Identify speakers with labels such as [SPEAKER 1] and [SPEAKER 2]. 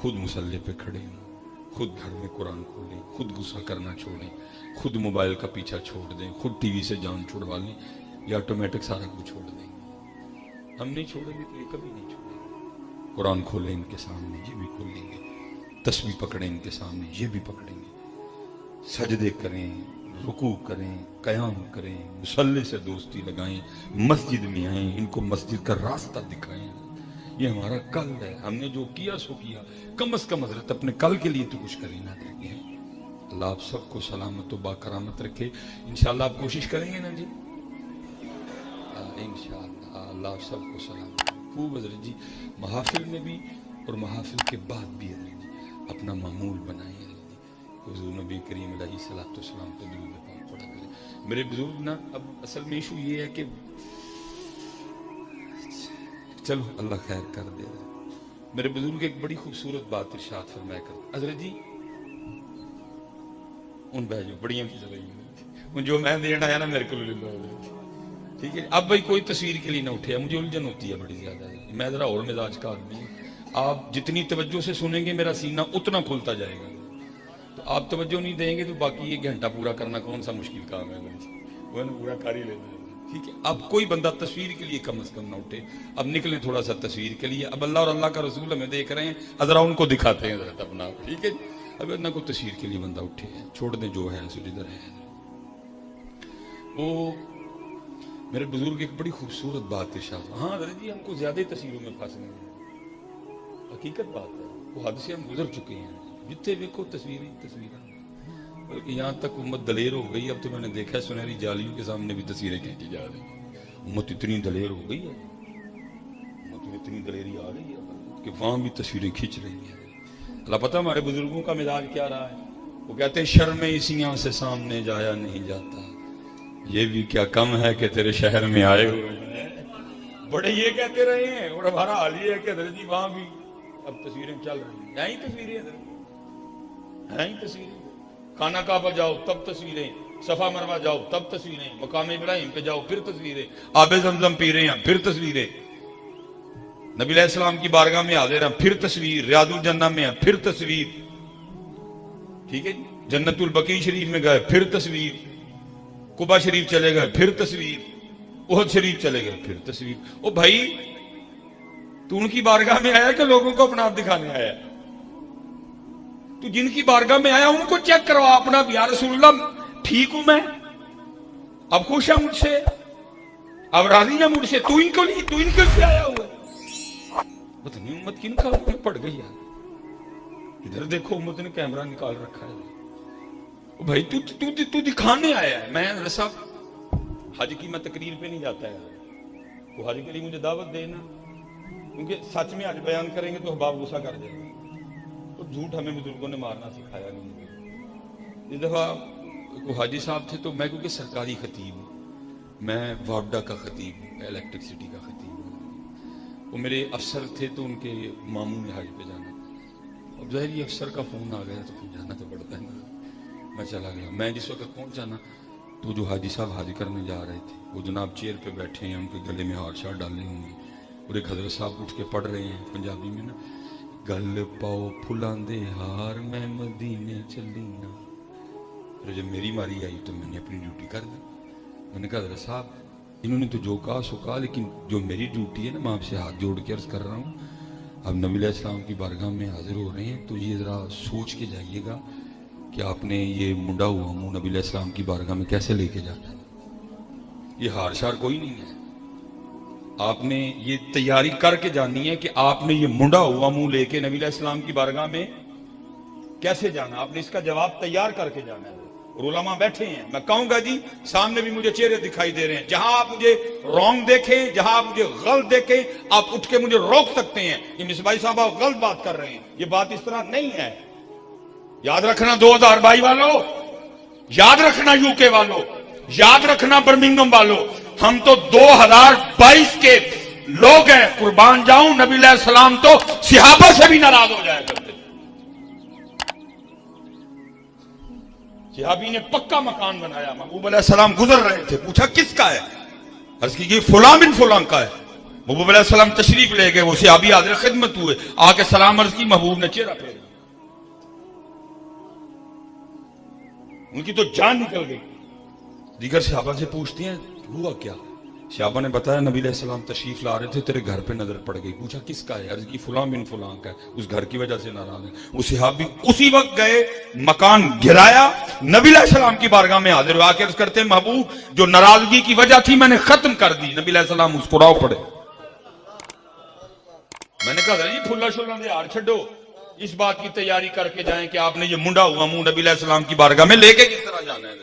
[SPEAKER 1] خود مصلی پہ کھڑے ہوں، خود گھر میں قرآن کھولیں، خود غصہ کرنا چھوڑیں، خود موبائل کا پیچھا چھوڑ دیں، خود ٹی وی سے جان چھڑوا لیں، یا آٹومیٹک سارا کچھ چھوڑ دیں گے؟ ہم نہیں چھوڑیں گے تو یہ کبھی نہیں چھوڑیں گے۔ قرآن کھولیں ان کے سامنے، یہ بھی کھولیں گے، تسبیح پکڑیں ان کے سامنے، یہ بھی پکڑیں گے، سجدے کریں، رکوع کریں، قیام کریں، مصلی سے دوستی لگائیں، مسجد میں آئیں، ان کو مسجد کا راستہ دکھائیں۔ یہ ہمارا کل ہے، ہم نے جو کیا سو کیا، کم از کم حضرت اپنے کل کے لیے تو کچھ کریں نہ کریں۔ اللہ آپ سب کو سلامت و باکرامت رکھے۔ انشاءاللہ آپ کوشش کریں گے نا جی؟ انشاءاللہ اللہ آپ سب کو سلامت خوب حضرت جی، محافل میں بھی اور محافل کے بعد بھی حضرت جی اپنا معمول بنائیں حضرت جی، حضور نبی کریم علیہ الصلوۃ والسلام کو درود پاک پڑھا کریں۔ میرے بزرگ نا، اب اصل میں ایشو یہ ہے کہ چلو اللہ خیر کر دے، میرے بزرگ ایک بڑی خوبصورت بات ارشاد فرمایا کرتے حضرت جی، ان بھائی جو بڑیاں کی سبھی جو میں دینا آیا نا میرے کو لے لو، ٹھیک ہے؟ اب بھائی کوئی تصویر کے لیے نہ اٹھے، مجھے الجھن ہوتی ہے بڑی زیادہ، میں ذرا اور مزاج کا آدمی ہوں، آپ جتنی توجہ سے سنیں گے میرا سینہ اتنا کھلتا جائے گا، تو آپ توجہ نہیں دیں گے تو باقی یہ گھنٹہ پورا کرنا کون سا مشکل کام ہے، وہ پورا کر ہی لینا ہے، ٹھیک ہے؟ اب کوئی بندہ تصویر کے لیے کم از کم نہ اٹھے، اب نکلیں تھوڑا سا تصویر کے لیے، اب اللہ اور اللہ کا رسول ہمیں دیکھ رہے ہیں، ذرا ان کو دکھاتے ہیں ذرا اپنا، ٹھیک ہے؟ اب نہ کوئی تصویر کے لیے بندہ اٹھے، چھوڑ دیں جو ہے سو جدھر ہے۔ وہ میرے بزرگ ایک بڑی خوبصورت بات ارشاد، ہاں حضرت جی ہم کو زیادہ تصویروں میں پھنسنے ہیں، حقیقت بات ہے، وہ حد سے ہم گزر چکے ہیں، جتنے دیکھو تصویریں تصویریں، بلکہ یہاں تک امت دلیر ہو گئی، اب تو میں نے دیکھا ہے سنہری جالیوں کے سامنے بھی تصویریں کھینچی جا رہی ہیں، امت اتنی دلیر ہو گئی ہے، امت میں اتنی دلیری آ رہی ہے کہ وہاں بھی تصویریں کھینچ رہی ہیں۔ اللہ پتہ ہمارے بزرگوں کا مزاج کیا رہا ہے، وہ کہتے ہیں شرم عیسیاں سے سامنے جایا نہیں جاتا، یہ بھی کیا کم ہے کہ تیرے شہر میں آئے ہوئے ہیں، بڑے یہ کہتے رہے ہیں، اور ہمارا حال یہ ہے کہ حضرت جی وہاں بھی اب تصویریں چل رہی ہیں، ہی تصویریں ہیں ہی تصویریں، خانہ کعبہ جاؤ تب تصویریں، صفا مروہ جاؤ تب تصویریں، مقام ابراہیم پہ جاؤ پھر تصویریں، آب زمزم پی رہے ہیں پھر تصویریں، نبی علیہ السلام کی بارگاہ میں حاضر ہیں پھر تصویر، ریاض الجنہ میں ہیں پھر تصویر، ٹھیک ہے؟ جنت البقیع شریف میں گئے پھر تصویر، قبا شریف چلے گئے پھر تصویر، احد شریف چلے گئے پھر تصویر۔ او بھائی تو ان کی بارگاہ میں آیا کہ لوگوں کو اپنا آپ دکھانے آیا؟ تو جن کی بارگاہ میں آیا ان کو چیک کروا اپنا، یا رسول اللہ ٹھیک ہوں میں، اب خوش ہے مجھ سے، اب راضی ہے مجھ سے، تو ان کے لیے آیا ہوا ہے؟ پتہ نہیں امت کن کا پڑ گئی ہے، ادھر دیکھو امت نے کیمرہ نکال رکھا ہے، بھائی تو دکھانے آیا ہے۔ میں صاحب حج کی میں تقریر پہ نہیں جاتا ہے، تو حج کے لیے مجھے دعوت دینا، کیونکہ سچ میں حج بیان کریں گے تو احباب غصہ کر جائیں گے، تو جھوٹ ہمیں بزرگوں نے مارنا سکھایا نہیں۔ اس دفعہ کوئی حاجی صاحب تھے، تو میں کیونکہ سرکاری خطیب ہوں، میں وابڈا کا خطیب ہوں، الیکٹرسٹی کا خطیب ہوں، وہ میرے افسر تھے تو ان کے ماموں نے حج پہ جانا، اب ظاہر یہ افسر کا فون آ گیا تو پھر جانا تو پڑتا ہے نا، میں چلا گیا۔ میں جس وقت پہنچا نا تو جو حاجی صاحب حج کرنے جا رہے تھے وہ جناب چیئر پہ بیٹھے ہیں، ان کے گلے میں ہار شار ڈالے ہوں گے، اور ایک حضرت صاحب اٹھ کے پڑھ رہے ہیں پنجابی میں نا، گل پاؤ پھلاں دے ہار میں مدینے چلی نا۔ پھر جب میری ماری آئی تو میں نے اپنی ڈیوٹی کر دی، میں نے کہا حضرت صاحب انہوں نے تو جو کہا سو کہا، لیکن جو میری ڈیوٹی ہے نا میں آپ سے ہاتھ جوڑ کے عرض کر رہا ہوں، اب نبی علیہ السلام کی بارگاہ میں حاضر ہو رہے ہیں تو یہ ذرا سوچ کے جائیے گا کہ آپ نے یہ منڈا ہوا منہ نبی علیہ السلام کی بارگاہ میں کیسے لے کے جانا ہے، یہ ہار شار کوئی نہیں ہے، آپ نے یہ تیاری کر کے جانی ہے کہ آپ نے یہ منڈا ہوا منہ لے کے نبی علیہ السلام کی بارگاہ میں کیسے جانا، آپ نے اس کا جواب تیار کر کے جانا ہے۔ اور علماء بیٹھے ہیں، میں کہوں گا جی سامنے بھی مجھے چہرے دکھائی دے رہے ہیں، جہاں آپ مجھے رونگ دیکھیں، جہاں آپ مجھے غلط دیکھیں، آپ اٹھ کے مجھے روک سکتے ہیں کہ مصباحی صاحب آپ غلط بات کر رہے ہیں، یہ بات اس طرح نہیں ہے۔ یاد رکھنا 2022 والوں، یاد رکھنا یو کے والوں، یاد رکھنا برمنگم والوں، ہم تو 2022 کے لوگ ہیں، قربان جاؤں نبی علیہ السلام تو صحابہ سے بھی ناراض ہو جایا کرتے، صحابی نے پکا مکان بنایا، محبوب علیہ السلام گزر رہے تھے، پوچھا کس کا ہے، عرض کی یہ فلاں بن فلاں کا ہے، محبوب علیہ السلام تشریف لے گئے, وہ صحابی حاضر خدمت ہوئے, آ کے سلام عرض کی, محبوب نے چہرہ پھیرا, ان کی تو جان نکل گئی. دیگر صحابہ سے پوچھتی ہیں ہوا کیا؟ صحابہ نے بتایا نبی علیہ السلام تشریف لا رہے تھے, تیرے گھر پہ نظر پڑ گئی. پوچھا کس کا ہے؟ عرض کی فلاں بن فلاں کا ہے, اس گھر کی وجہ سے ناراض ہے. وہ صحابی اسی وقت گئے, مکان گرایا, نبی علیہ السلام کی بارگاہ میں حاضر ہوا کے عرض کرتے ہیں محبوب جو ناراضگی کی وجہ تھی میں نے ختم کر دی. نبی علیہ السلام مسکراؤ پڑے. میں نے کہا جی پھلا شلا دے ہار چھڈو, اس بات کی تیاری کر کے جائیں کہ آپ نے یہ منڈا ہوا منہ نبی علیہ السلام کی بارگاہ میں لے کے کس طرح جانا ہے.